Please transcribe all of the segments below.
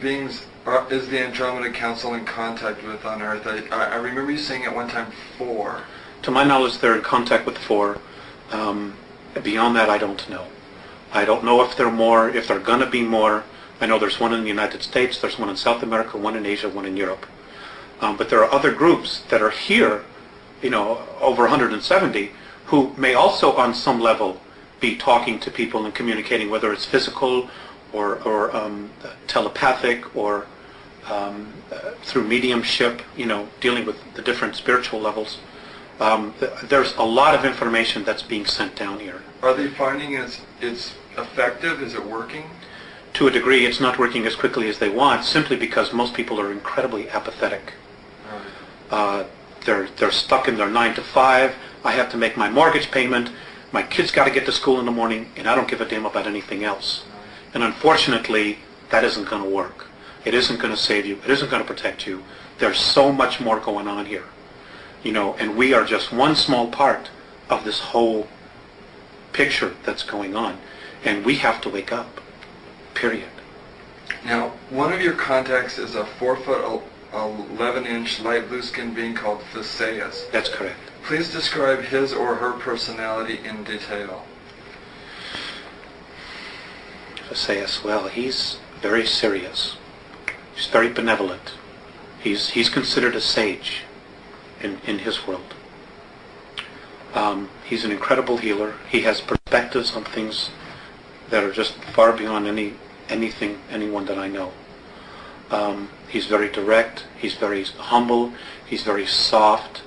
beings is the Andromeda Council in contact with on Earth? I remember you saying at one time 4. To my knowledge, they're in contact with 4. Beyond that, I don't know. I don't know if there are more, if there are going to be more. I know there's one in the United States, there's one in South America, one in Asia, one in Europe. But there are other groups that are here, over 170, who may also on some level be talking to people and communicating, whether it's physical or telepathic or through mediumship, dealing with the different spiritual levels. There's a lot of information that's being sent down here. Are they finding it's effective? Is it working? To a degree, it's not working as quickly as they want, simply because most people are incredibly apathetic. Right. They're stuck in their 9 to 5. I have to make my mortgage payment. My kids got to get to school in the morning, and I don't give a damn about anything else. And unfortunately, that isn't going to work. It isn't going to save you. It isn't going to protect you. There's so much more going on here. And we are just one small part of this whole picture that's going on. And we have to wake up. Period. Now, one of your contacts is a 4-foot, 11-inch light blue skinned being called Theseus. That's correct. Please describe his or her personality in detail. Theseus, well, he's very serious. He's very benevolent. He's considered a sage in his world. He's an incredible healer. He has perspectives on things that are just far beyond anyone that I know. He's very direct. He's very humble. He's very soft.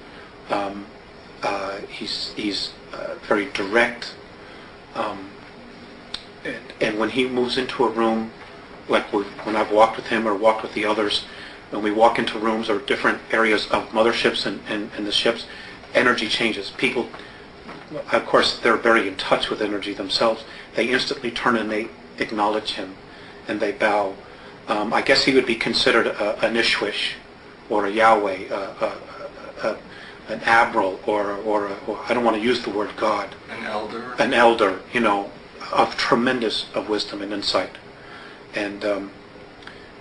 He's very direct. And when he moves into a room, like when I've walked with him or walked with the others, when we walk into rooms or different areas of motherships and the ships, energy changes. People, of course, they're very in touch with energy themselves. They instantly turn and they acknowledge him and they bow. I guess he would be considered an Ishwish or a Yahweh, an Admiral, or I don't want to use the word God. An elder? An elder, of tremendous of wisdom and insight. And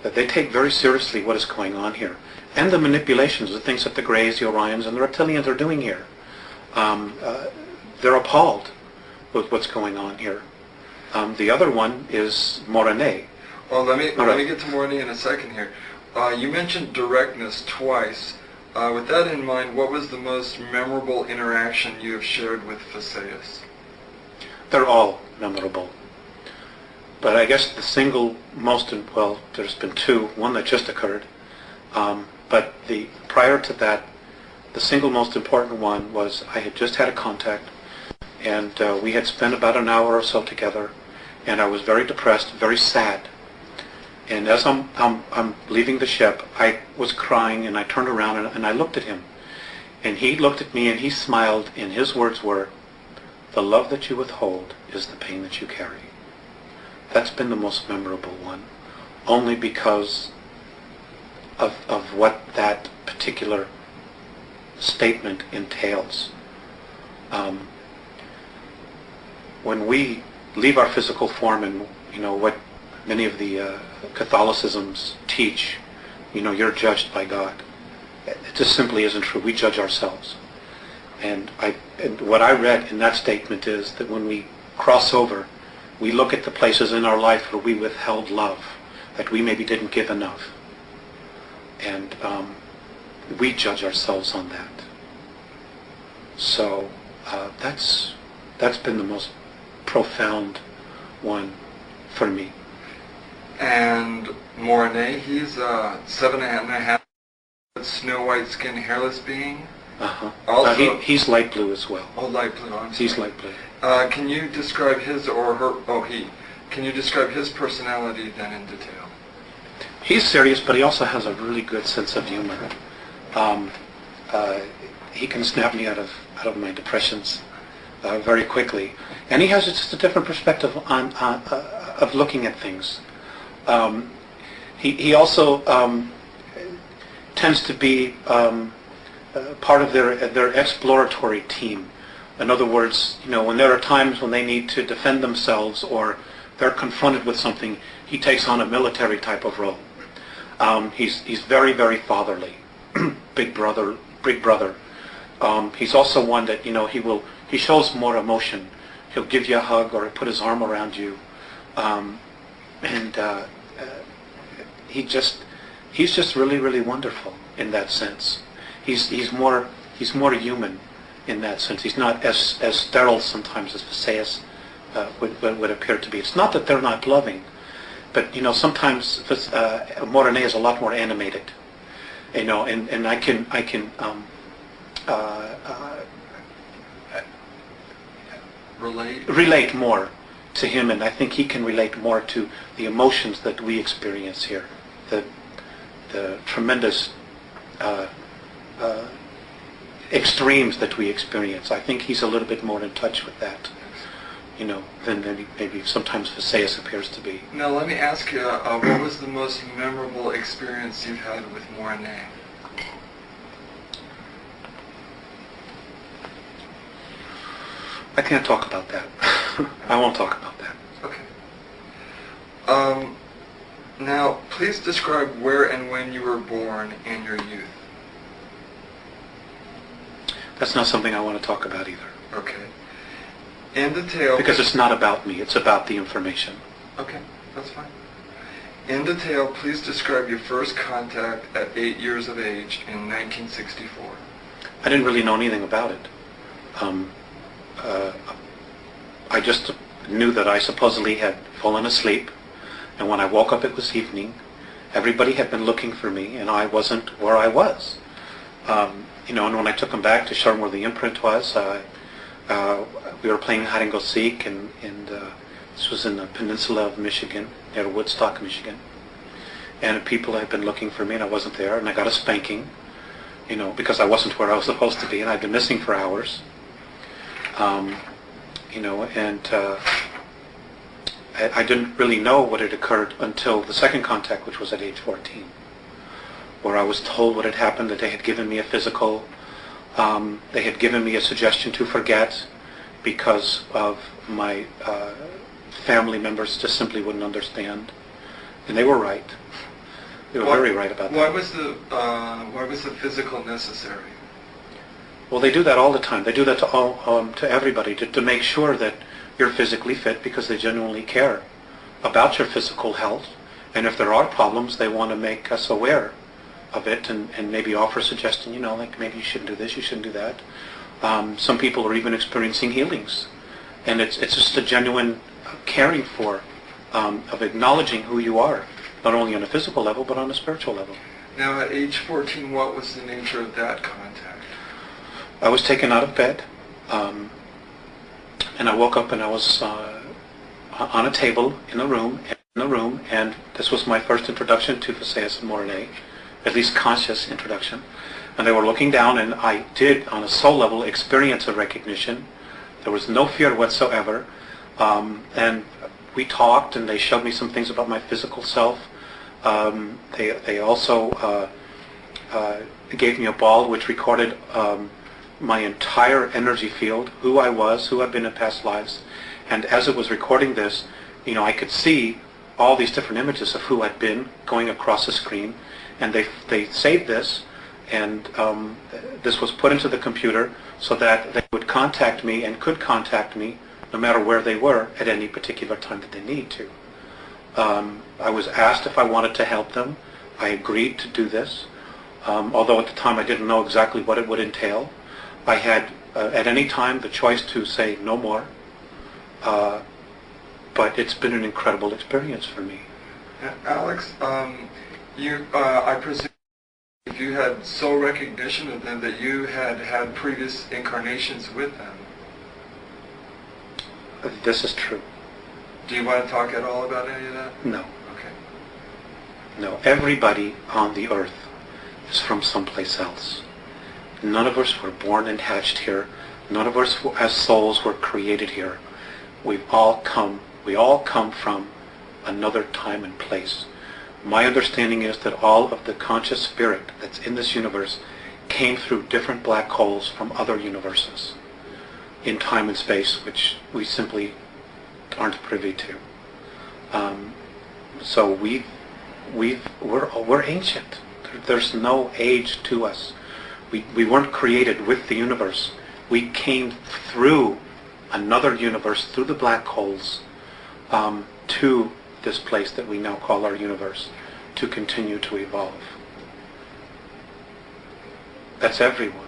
they take very seriously what is going on here. And the manipulations, the things that the Greys, the Orions, and the Reptilians are doing here. They're appalled with what's going on here. The other one is Orione. Well, let me get to Orione in a second here. You mentioned directness twice. With that in mind, what was the most memorable interaction you have shared with Theseus? They're all memorable. But I guess the single most, well, there's been 2, one that just occurred. But prior to that, the single most important one was I had just had a contact, and we had spent about an hour or so together, and I was very depressed, very sad. And as I'm leaving the ship, I was crying, and I turned around and I looked at him. And he looked at me and he smiled, and his words were, "The love that you withhold is the pain that you carry." That's been the most memorable one, only because of what that particular statement entails. When we leave our physical form and, what many of the Catholicisms teach, you're judged by God. It just simply isn't true. We judge ourselves. And what I read in that statement is that when we cross over, we look at the places in our life where we withheld love, that we maybe didn't give enough. And we judge ourselves on that. So that's been the most profound one for me. And Orione, he's a 7.5 snow white skinned hairless being. Also, he's light blue as well. Oh, light blue. I'm sorry. He's light blue. Can you describe his or her? Can you describe his personality then in detail? He's serious, but he also has a really good sense of humor. He can snap me out of my depressions very quickly, and he has just a different perspective of looking at things. He also tends to be part of their exploratory team. In other words, when there are times when they need to defend themselves or they're confronted with something, he takes on a military type of role. He's very, very fatherly, big brother, big brother. He's also one that, he shows more emotion. He'll give you a hug or put his arm around you, he's just really, really wonderful in that sense. He's more human in that sense. He's not as sterile sometimes as Visayas would appear to be. It's not that they're not loving, but sometimes Morene is a lot more animated. And I can relate more to him, and I think he can relate more to the emotions that we experience here, the tremendous extremes that we experience. I think he's a little bit more in touch with that, than maybe sometimes Visayas appears to be. Now let me ask you, what was the most memorable experience you've had with Morene? I can't talk about that. I won't talk about that. Okay. Now, please describe where and when you were born and your youth. That's not something I want to talk about either. Okay. In detail... Because it's not about me, it's about the information. Okay, that's fine. In detail, please describe your first contact at 8 years of age in 1964. I didn't really know anything about it. I just knew that I supposedly had fallen asleep, and when I woke up it was evening. Everybody had been looking for me, and I wasn't where I was. And when I took them back to show them where the imprint was, we were playing hide and go seek, and this was in the peninsula of Michigan, near Woodstock, Michigan. And people had been looking for me, and I wasn't there, and I got a spanking, because I wasn't where I was supposed to be, and I'd been missing for hours. I didn't really know what had occurred until the second contact, which was at age 14, where I was told what had happened, that they had given me a physical, they had given me a suggestion to forget because of my family members just simply wouldn't understand. And they were right. They were very right about that. Why was the physical necessary? Well, they do that all the time. They do that to everybody, to make sure that you're physically fit, because they genuinely care about your physical health. And if there are problems, they want to make us aware of it and maybe offer a suggestion, like maybe you shouldn't do this, you shouldn't do that. Some people are even experiencing healings. And it's just a genuine caring for, of acknowledging who you are, not only on a physical level, but on a spiritual level. Now, at age 14, what was the nature of that contact? I was taken out of bed, and I woke up and I was on a table in a room, and this was my first introduction to Visayas and Morene, at least conscious introduction. And they were looking down, and I did, on a soul level, experience a recognition. There was no fear whatsoever, and we talked, and they showed me some things about my physical self. They also gave me a ball which recorded my entire energy field, who I was, who I've been in past lives. And as it was recording this, I could see all these different images of who I'd been going across the screen. And they saved this, and this was put into the computer so that they would contact me and could contact me no matter where they were at any particular time that they need to. I was asked if I wanted to help them. I agreed to do this, although at the time I didn't know exactly what it would entail. I had, at any time, the choice to say no more, but it's been an incredible experience for me. Alex, I presume if you had soul recognition of them, that you had had previous incarnations with them. This is true. Do you want to talk at all about any of that? No. Okay. No, everybody on the earth is from someplace else. None of us were born and hatched here. None of us as souls were created here. We all come from another time and place. My understanding is that all of the conscious spirit that's in this universe came through different black holes from other universes in time and space, which we simply aren't privy to. So we're ancient. There's no age to us. We weren't created with the universe. We came through another universe, through the black holes, to this place that we now call our universe, to continue to evolve. That's everyone,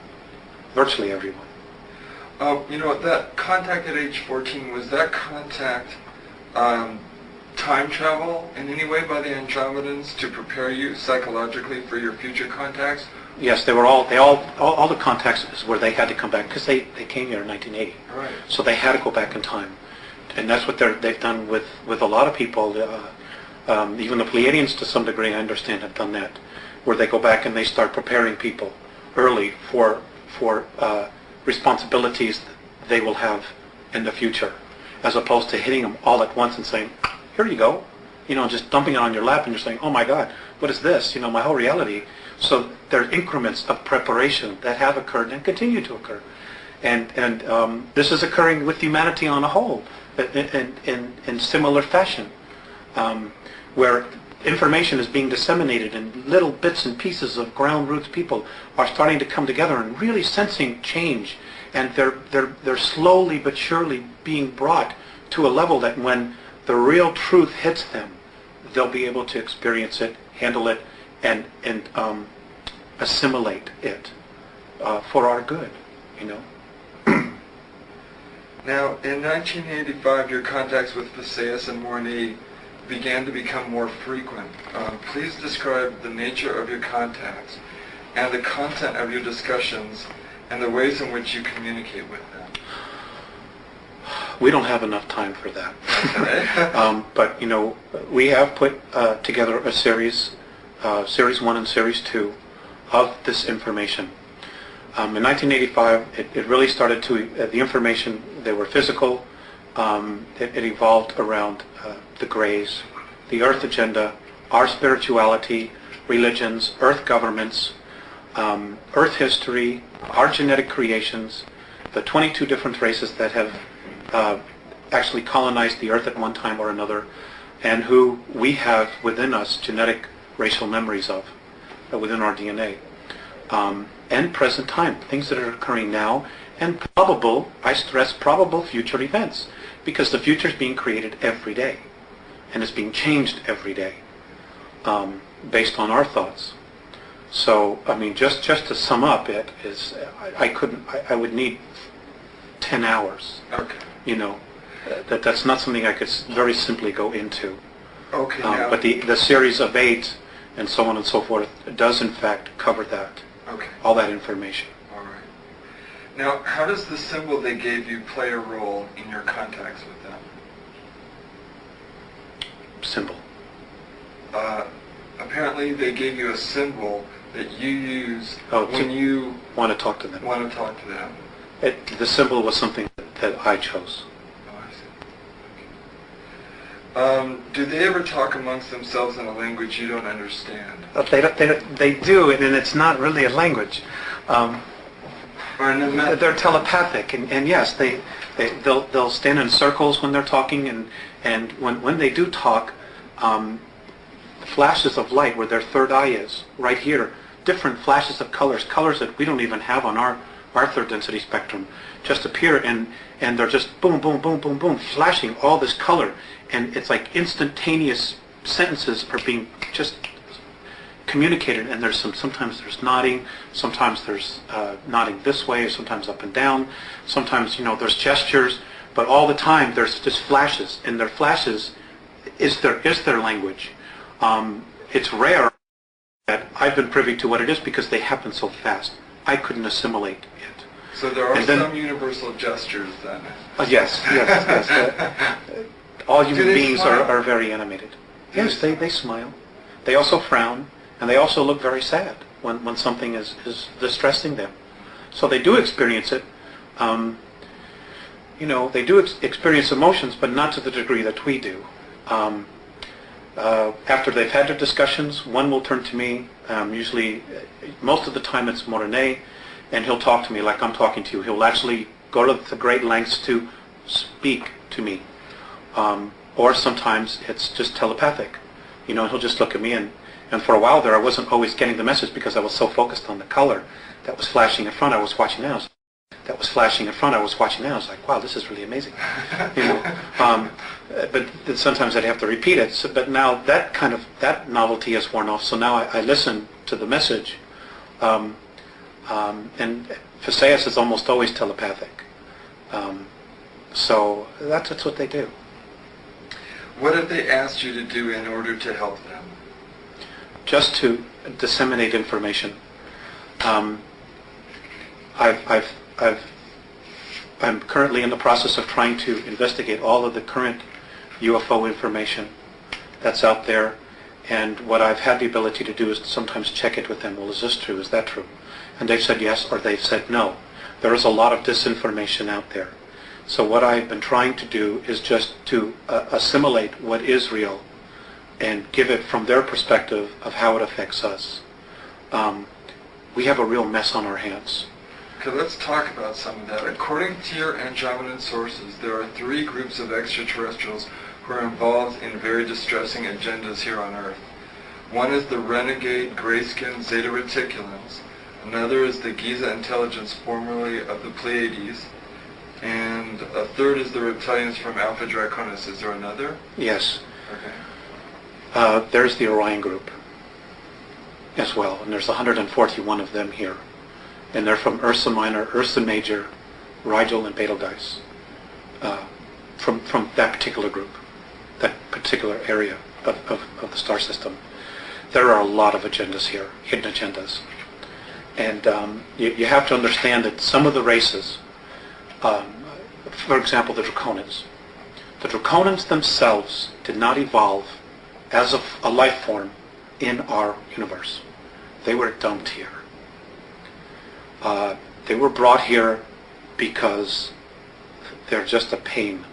virtually everyone. That contact at age 14, was that contact time travel in any way by the Andromedans to prepare you psychologically for your future contacts? Yes, all the contacts is where they had to come back, because they came here in 1980. Right. So they had to go back in time. And that's what they've done with a lot of people. Even the Pleiadians, to some degree, I understand, have done that, where they go back and they start preparing people early for responsibilities that they will have in the future, as opposed to hitting them all at once and saying, here you go, just dumping it on your lap, and you're saying, oh my God, what is this? My whole reality. So there are increments of preparation that have occurred and continue to occur. And this is occurring with humanity on a whole, in similar fashion, where information is being disseminated in little bits and pieces of ground roots. People are starting to come together and really sensing change, and they're slowly but surely being brought to a level that when the real truth hits them, they'll be able to experience it, handle it, and assimilate it for our good, Now, in 1985, your contacts with Visayas and Morni began to become more frequent. Please describe the nature of your contacts and the content of your discussions and the ways in which you communicate with them. We don't have enough time for that. Okay. But, we have put together a series 1 and Series 2 of this information. In 1985, it really started to, the information, they were physical. It evolved around the Greys, the Earth agenda, our spirituality, religions, Earth governments, Earth history, our genetic creations, the 22 different races that have actually colonized the Earth at one time or another, and who we have within us genetic racial memories of, within our DNA. And present time, things that are occurring now, and probable, I stress, probable future events, because the future is being created every day, and it's being changed every day, based on our thoughts. So, just to sum up it is, I would need 10 hours. Okay. That's not something I could very simply go into. Okay. But the series of 8 and so on and so forth does in fact cover that. Okay. All that information. All right. Now, how does the symbol they gave you play a role in your contacts with them? Symbol. Apparently, they gave you a symbol that you use when you want to talk to them. Want to talk to them. The symbol was something that I chose. Oh, I see. Do they ever talk amongst themselves in a language you don't understand? They do, and it's not really a language. They're telepathic, and yes, they'll stand in circles when they're talking, and when they do talk, flashes of light where their third eye is, right here, different flashes of colors that we don't even have on our third density spectrum, just appear, and they're just boom, boom, boom, boom, boom, flashing all this color, and it's like instantaneous sentences are being just communicated, and sometimes there's nodding, sometimes there's nodding this way, sometimes up and down, sometimes there's gestures, but all the time there's just flashes, and their flashes is their language. It's rare that I've been privy to what it is because they happen so fast. I couldn't assimilate it. So there are some universal gestures then. Yes. All human beings are very animated. Yes, they smile. They also frown, and they also look very sad when something is distressing them. So they do experience it. They do experience emotions, but not to the degree that we do. After they've had their discussions, one will turn to me. Usually, most of the time it's Morine, and he'll talk to me like I'm talking to you. He'll actually go to the great lengths to speak to me. Or sometimes it's just telepathic. and he'll just look at me, and for a while there I wasn't always getting the message because I was so focused on the color that was flashing in front. I was watching that. That was flashing in front. I was watching that. I was like, wow, this is really amazing. But sometimes I'd have to repeat it. So, but now that novelty has worn off. So now I listen to the message, and Phaseus is almost always telepathic. So that's what they do. What have they asked you to do in order to help them? Just to disseminate information. I'm currently in the process of trying to investigate all of the current UFO information that's out there, and what I've had the ability to do is to sometimes check it with them. Well, is this true? Is that true? And they've said yes, or they've said no. There is a lot of disinformation out there. So what I've been trying to do is just to assimilate what is real and give it from their perspective of how it affects us. We have a real mess on our hands. Okay, let's talk about some of that. According to your Andromedan sources, there are 3 groups of extraterrestrials who are involved in very distressing agendas here on Earth. One is the renegade gray-skinned Zeta Reticulans. Another is the Giza intelligence formerly of the Pleiades. And a third is the reptilians from Alpha Draconis. Is there another? Yes. Okay. There's the Orion group as well, and there's 141 of them here. And they're from Ursa Minor, Ursa Major, Rigel, and Betelgeuse. From that particular group, that particular area of the star system. There are a lot of agendas here, hidden agendas. And you have to understand that some of the races, for example, the Draconans. The Draconans themselves did not evolve as a life form in our universe. They were dumped here. They were brought here because they're just a pain.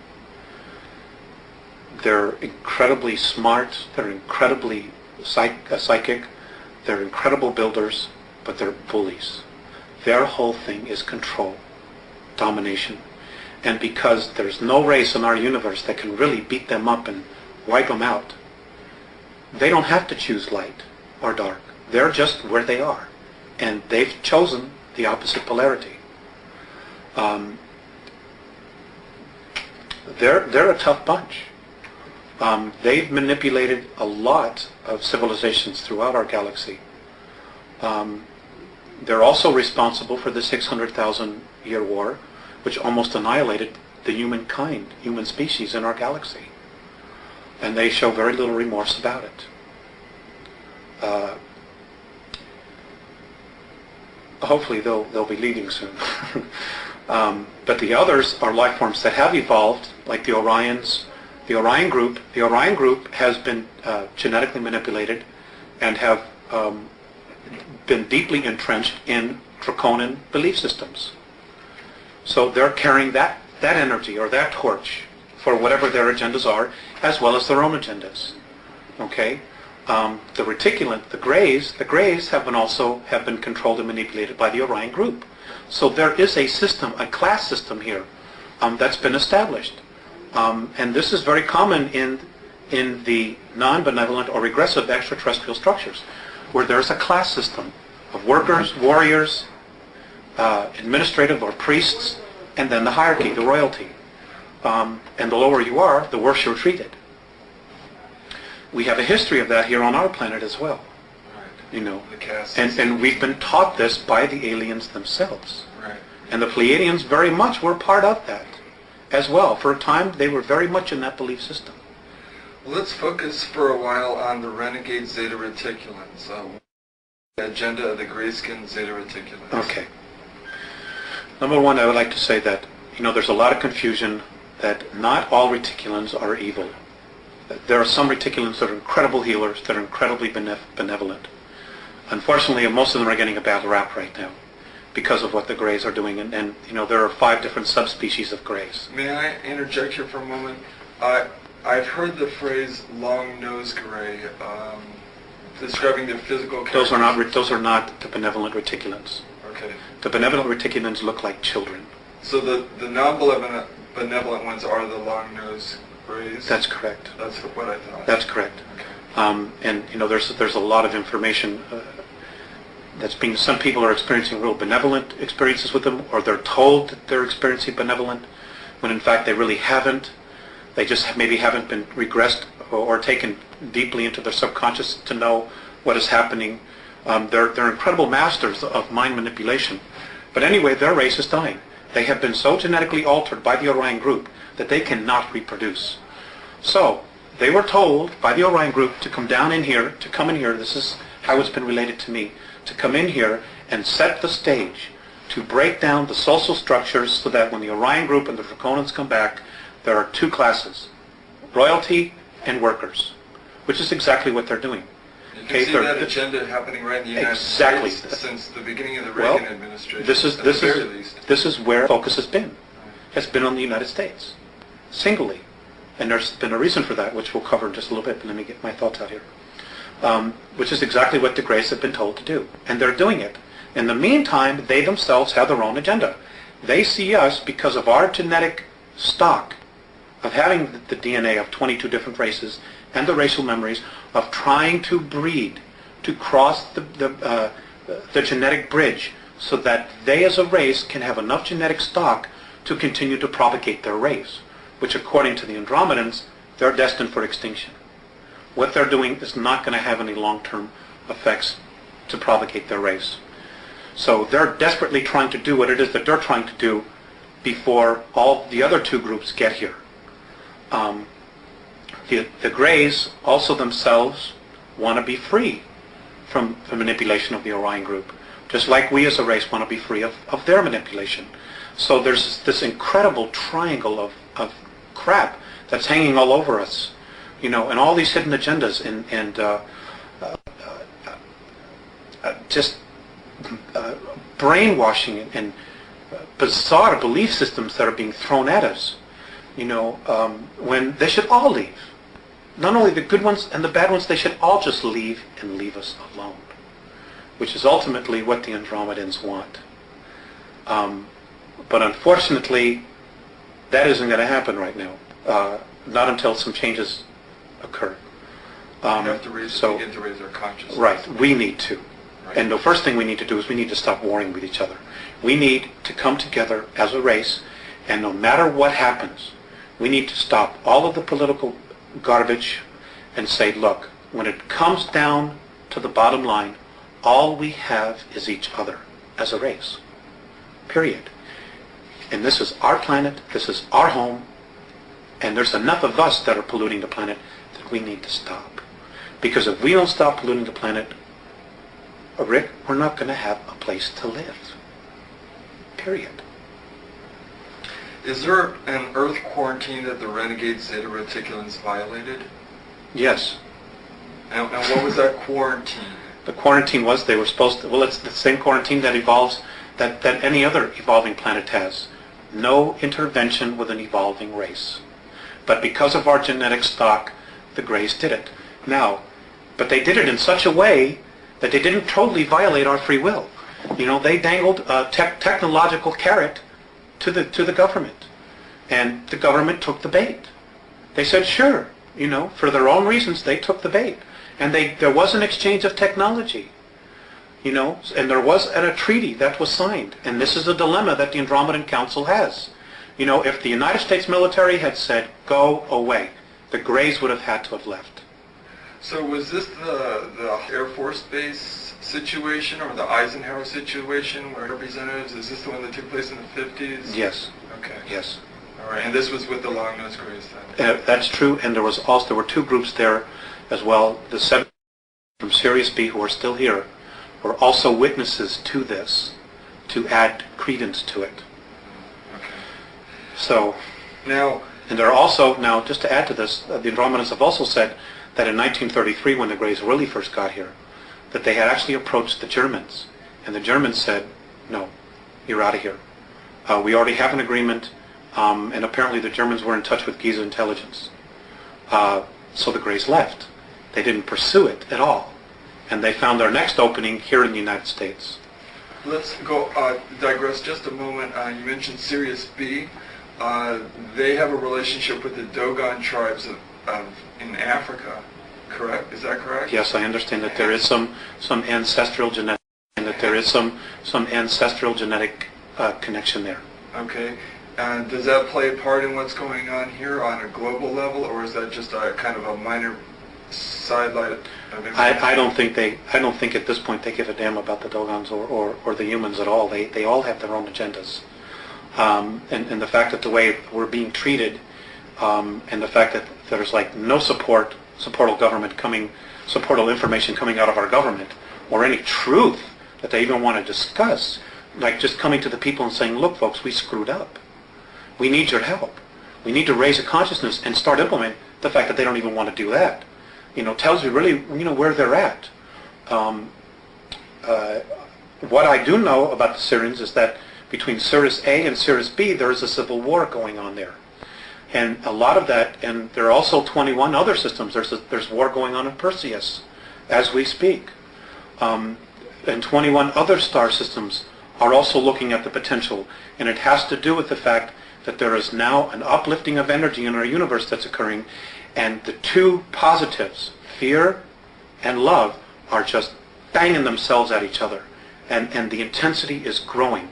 They're incredibly smart, they're incredibly psychic, they're incredible builders, but they're bullies. Their whole thing is control, domination. And because there's no race in our universe that can really beat them up and wipe them out, they don't have to choose light or dark. They're just where they are. And they've chosen the opposite polarity. They're a tough bunch. They've manipulated a lot of civilizations throughout our galaxy. They're also responsible for the 600,000-year war, which almost annihilated the human species in our galaxy. And they show very little remorse about it. Hopefully they'll be leaving soon. But the others are life forms that have evolved, like the Orions. The Orion group has been genetically manipulated and have been deeply entrenched in Draconian belief systems. So they're carrying that energy or that torch for whatever their agendas are, as well as their own agendas. Okay? The reticulant, the Greys have been controlled and manipulated by the Orion group. So there is a system, a class system here that's been established. And this is very common in the non-benevolent or regressive extraterrestrial structures, where there's a class system of workers, warriors, administrative or priests, and then the hierarchy, the royalty. And the lower you are, the worse you're treated. We have a history of that here on our planet as well. Right. You know, The caste and we've been taught this by the aliens themselves. Right. And the Pleiadians very much were part of that as well. For a time, they were very much in that belief system. Well, let's focus for a while on the renegade Zeta Reticulans. The agenda of the gray-skinned Zeta Reticulans. Okay. Number one, I would like to say that, there's a lot of confusion that not all reticulans are evil. There are some reticulans that are incredible healers, that are incredibly benevolent. Unfortunately, most of them are getting a bad rap right now because of what the Greys are doing. And there are 5 different subspecies of Greys. May I interject here for a moment? I've heard the phrase long-nosed gray describing their physical characteristics. Those are not the benevolent reticulans. Okay. The benevolent reticulans look like children. So the non-benevolent ones are the long-nosed Greys? That's correct. That's what I thought. That's correct. Okay. And there's a lot of information that's being. Some people are experiencing real benevolent experiences with them, or they're told that they're experiencing benevolent, when in fact they really haven't. They just maybe haven't been regressed or taken deeply into their subconscious to know what is happening. They're incredible masters of mind manipulation. But anyway, their race is dying. They have been so genetically altered by the Orion group that they cannot reproduce. So they were told by the Orion group to come in here, this is how it's been related to me, to come in here and set the stage to break down the social structures so that when the Orion group and the Draconans come back, there are two classes, royalty and workers, which is exactly what they're doing. You can see that agenda happening right in the United States since the beginning of the Reagan administration. This is where focus has been. Has been on the United States, singly. And there's been a reason for that, which we'll cover in just a little bit, but let me get my thoughts out here. Which is exactly what the Greys have been told to do. And they're doing it. In the meantime, they themselves have their own agenda. They see us, because of our genetic stock, of having the DNA of 22 different races, and the racial memories, of trying to breed, to cross the genetic bridge, so that they as a race can have enough genetic stock to continue to propagate their race, which according to the Andromedans, they're destined for extinction. What they're doing is not going to have any long-term effects to propagate their race. So they're desperately trying to do what it is that they're trying to do before all the other two groups get here. The Greys also themselves want to be free from the manipulation of the Orion group, just like we as a race want to be free of their manipulation. So there's this incredible triangle of crap that's hanging all over us, and all these hidden agendas and just brainwashing and bizarre belief systems that are being thrown at us, when they should all leave. Not only the good ones and the bad ones, they should all just leave and leave us alone, which is ultimately what the Andromedans want. But unfortunately, that isn't going to happen right now, not until some changes occur. We have to begin to raise our consciousness. Right, we need to. Right. And the first thing we need to do is we need to stop warring with each other. We need to come together as a race, and no matter what happens, we need to stop all of the political garbage and say, look, when it comes down to the bottom line, all we have is each other as a race. Period. And this is our planet, this is our home, and there's enough of us that are polluting the planet that we need to stop. Because if we don't stop polluting the planet, Rick, we're not going to have a place to live. Period. Is there an Earth quarantine that the renegade Zeta Reticulans violated? Yes. And what was that quarantine? The quarantine was they were supposed to, well, it's the same quarantine that evolves, that any other evolving planet has. No intervention with an evolving race. But because of our genetic stock, the Greys did it. Now, but they did it in such a way that they didn't totally violate our free will. They dangled a technological carrot to the government, and the government took the bait. They said, sure, for their own reasons, they took the bait, and there was an exchange of technology, and there was a treaty that was signed, and this is a dilemma that the Andromedan Council has. If the United States military had said, go away, the Greys would have had to have left. So was this the Air Force Base situation or the Eisenhower situation where representatives, is this the one that took place in the 50s? Yes. Okay. Yes. All right, and this was with the Long-Nosed Greys then? That's true, and there were two groups there as well. The 7 from Sirius B, who are still here, were also witnesses to this, to add credence to it. Okay. So, now, and there are also, now just to add to this, the Andromedans have also said that in 1933, when the Greys really first got here, that they had actually approached the Germans, and the Germans said, no, you're out of here. We already have an agreement, and apparently the Germans were in touch with Giza intelligence. So the Greys left. They didn't pursue it at all, and they found their next opening here in the United States. Let's go digress just a moment. You mentioned Sirius B. They have a relationship with the Dogon tribes in Africa, correct? Is that correct? Yes, I understand that there is some ancestral genetic, and that there is some ancestral genetic connection there. Okay. And does that play a part in what's going on here on a global level, or is that just a kind of a minor sidelight of information? I don't think at this point they give a damn about the Dogons or the humans at all. They all have their own agendas. And the fact that the way we're being treated, and the fact that there's like no supportal information coming out of our government, or any truth that they even want to discuss, like just coming to the people and saying, look folks, we screwed up. We need your help. We need to raise a consciousness and start implementing. The fact that they don't even want to do that, tells you really, where they're at. What I do know about the Syrians is that between Sirius A and Sirius B, there is a civil war going on there. And a lot of that, and there are also 21 other systems. There's war going on in Perseus as we speak. And 21 other star systems are also looking at the potential. And it has to do with the fact that there is now an uplifting of energy in our universe that's occurring. And the two positives, fear and love, are just banging themselves at each other. And the intensity is growing.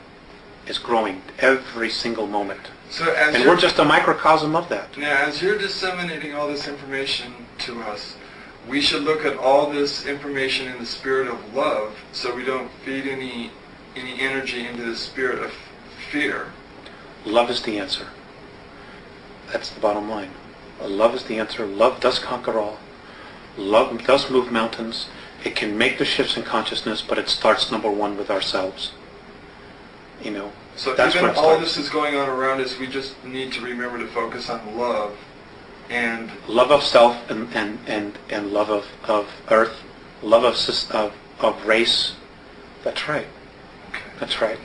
It's growing every single moment. And we're just a microcosm of that. Now, as you're disseminating all this information to us, we should look at all this information in the spirit of love, so we don't feed any energy into the spirit of fear. Love is the answer. That's the bottom line. Love is the answer. Love does conquer all. Love does move mountains. It can make the shifts in consciousness, but it starts, number one, with ourselves. So that's even all this is going on around us, we just need to remember to focus on love and love of self and love of earth, love of race. That's right. Okay. That's right.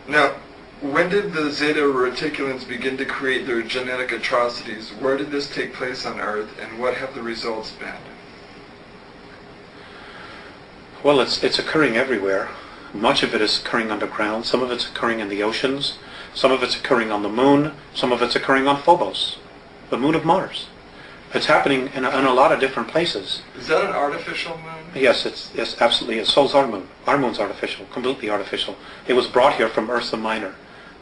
Now, when did the Zeta Reticulans begin to create their genetic atrocities? Where did this take place on Earth, and what have the results been? Well, it's occurring everywhere. Much of it is occurring underground. Some of it's occurring in the oceans. Some of it's occurring on the moon. Some of it's occurring on Phobos, the moon of Mars. It's happening in a lot of different places. Is that an artificial moon? Yes, it's absolutely. So's our moon. Our moon's artificial, completely artificial. It was brought here from Ursa Minor,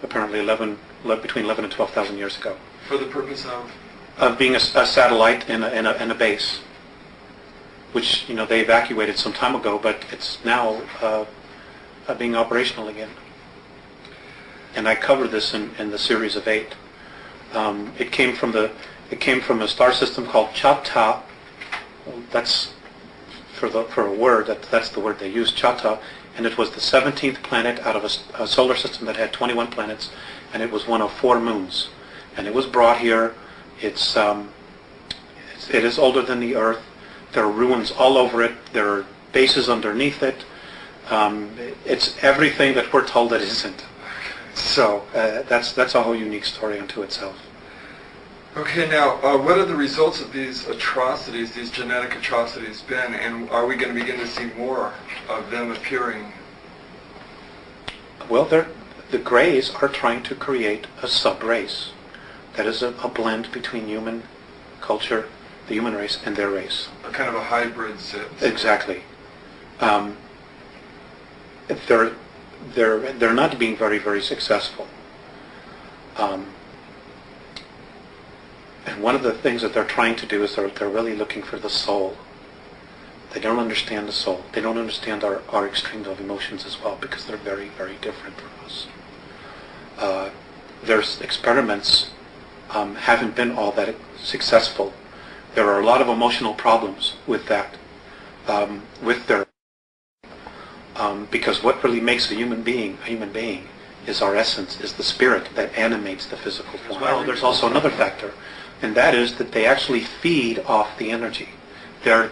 apparently between 11 and 12,000 years ago. For the purpose of? Of being a satellite in a base, which they evacuated some time ago, but it's now being operational again. And I cover this in the series of 8. It came from a star system called Chata. That's for a word. That's the word they use, Chata. And it was the 17th planet out of a solar system that had 21 planets, and it was one of 4 moons. And it was brought here. It is older than the Earth. There are ruins all over it. There are bases underneath it. It's everything that we're told it isn't. So that's a whole unique story unto itself. Okay, now, what are the results of these atrocities, these genetic atrocities been, and are we going to begin to see more of them appearing? Well, the Greys are trying to create a sub-race. That is a blend between human culture, the human race, and their race. A kind of a hybrid zit. Exactly. They're not being very, very successful. And one of the things that they're trying to do is they're really looking for the soul. They don't understand the soul. They don't understand our extremes of emotions as well, because they're very, very different from us. Their experiments haven't been all that successful. There are a lot of emotional problems with that, with their because what really makes a human being is our essence, is the spirit that animates the physical form. Well, there's also another factor, and that is that they actually feed off the energy. They're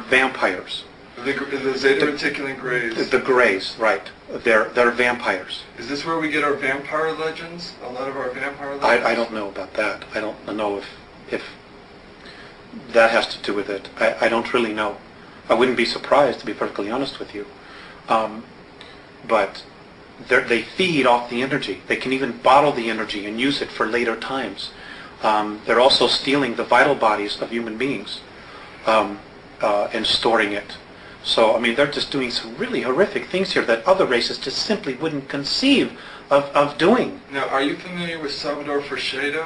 vampires. The Zeta Reticulan Greys. The Greys, right. They're vampires. Is this where we get our vampire legends? A lot of our vampire legends? I don't know about that. I don't know if that has to do with it. I don't really know. I wouldn't be surprised, to be perfectly honest with you. But they feed off the energy. They can even bottle the energy and use it for later times. They're also stealing the vital bodies of human beings. and storing it. So, I mean, they're just doing some really horrific things here that other races just simply wouldn't conceive of doing. Now, are you familiar with Salvador Freixedo?